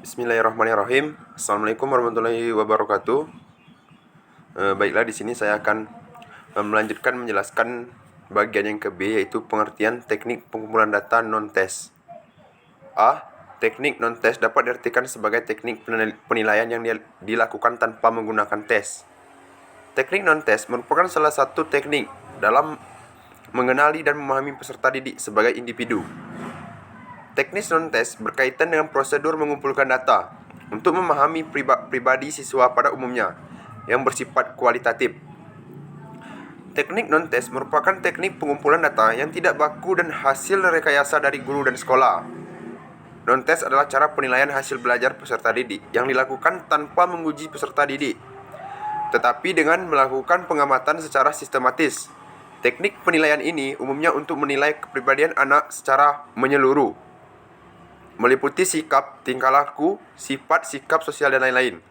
Bismillahirrahmanirrahim. Assalamualaikum warahmatullahi wabarakatuh. Baiklah, di sini saya akan melanjutkan menjelaskan bagian yang ke-B, yaitu pengertian teknik pengumpulan data non-tes. A. Teknik non-tes dapat diartikan sebagai teknik penilaian yang dilakukan tanpa menggunakan tes. Teknik non-tes merupakan salah satu teknik dalam mengenali dan memahami peserta didik sebagai individu. Teknis non-tes berkaitan dengan prosedur mengumpulkan data untuk memahami pribadi siswa pada umumnya yang bersifat kualitatif. Teknik non-tes merupakan teknik pengumpulan data yang tidak baku dan hasil rekayasa dari guru dan sekolah. Non-tes adalah cara penilaian hasil belajar peserta didik yang dilakukan tanpa menguji peserta didik, tetapi dengan melakukan pengamatan secara sistematis. Teknik penilaian ini umumnya untuk menilai kepribadian anak secara menyeluruh, meliputi sikap, tingkah laku, sifat, sikap sosial, dan lain-lain.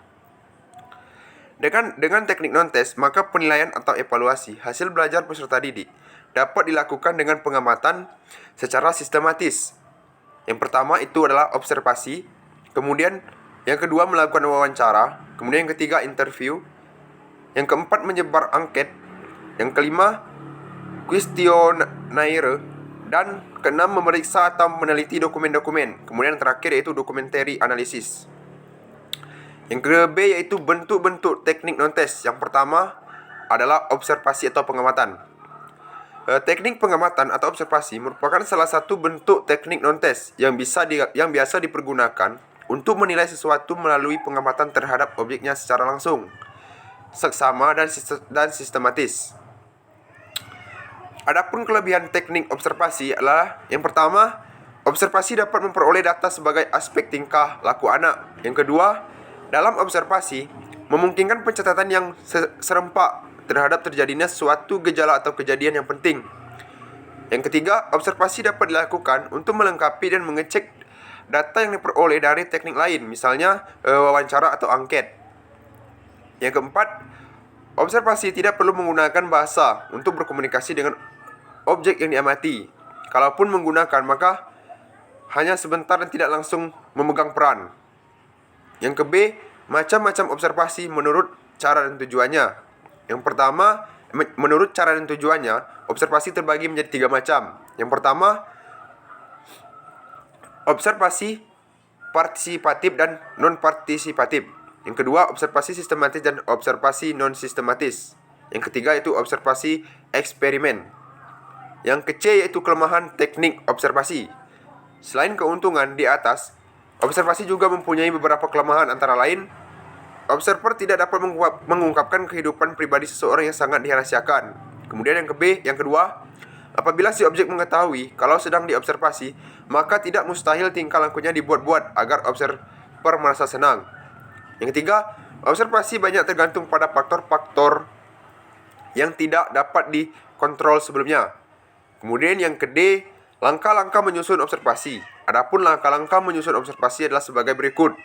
Dengan teknik non-tes, maka penilaian atau evaluasi hasil belajar peserta didik dapat dilakukan dengan pengamatan secara sistematis. Yang pertama itu adalah observasi, kemudian yang kedua melakukan wawancara, kemudian yang ketiga interview, yang keempat menyebar angket, yang kelima kuesionaire, dan keenam memeriksa atau meneliti dokumen-dokumen. Kemudian yang terakhir yaitu documentary analysis. Yang ke-B yaitu bentuk-bentuk teknik non-tes. Yang pertama adalah observasi atau pengamatan. Teknik pengamatan atau observasi merupakan salah satu bentuk teknik non-tes yang biasa dipergunakan untuk menilai sesuatu melalui pengamatan terhadap objeknya secara langsung, seksama, dan sistematis. Adapun kelebihan teknik observasi adalah yang pertama, observasi dapat memperoleh data sebagai aspek tingkah laku anak. Yang kedua, dalam observasi memungkinkan pencatatan yang serempak terhadap terjadinya suatu gejala atau kejadian yang penting. Yang ketiga, observasi dapat dilakukan untuk melengkapi dan mengecek data yang diperoleh dari teknik lain, misalnya wawancara atau angket. Yang keempat, observasi tidak perlu menggunakan bahasa untuk berkomunikasi dengan objek yang diamati. Kalaupun menggunakan, maka hanya sebentar dan tidak langsung memegang peran. Yang ke-B, macam-macam observasi menurut cara dan tujuannya. Yang pertama, menurut cara dan tujuannya, observasi terbagi menjadi 3 macam. Yang pertama, observasi partisipatif dan non-partisipatif. Yang kedua, observasi sistematis dan observasi non-sistematis. Yang ketiga itu observasi eksperimen. Yang ke-C yaitu kelemahan teknik observasi. Selain keuntungan di atas, observasi juga mempunyai beberapa kelemahan, antara lain, observer tidak dapat mengungkapkan kehidupan pribadi seseorang yang sangat dirahasiakan. Kemudian yang kedua, apabila si objek mengetahui kalau sedang diobservasi, maka tidak mustahil tingkah lakunya dibuat-buat agar observer merasa senang. Yang ketiga, observasi banyak tergantung pada faktor-faktor yang tidak dapat dikontrol sebelumnya. Kemudian yang ke-D, langkah-langkah menyusun observasi. Adapun langkah-langkah menyusun observasi adalah sebagai berikut.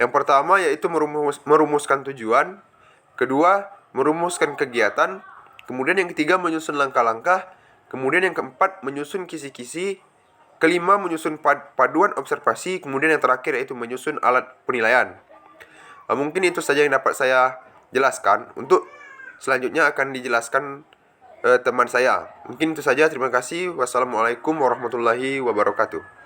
Yang pertama yaitu merumuskan tujuan. Kedua, merumuskan kegiatan. Kemudian yang ketiga, menyusun langkah-langkah. Kemudian yang keempat, menyusun kisi-kisi. Kelima, menyusun paduan observasi. Kemudian yang terakhir yaitu menyusun alat penilaian. Mungkin itu saja yang dapat saya jelaskan. Untuk selanjutnya akan dijelaskan teman saya. Mungkin itu saja. Terima kasih. Wassalamualaikum warahmatullahi wabarakatuh.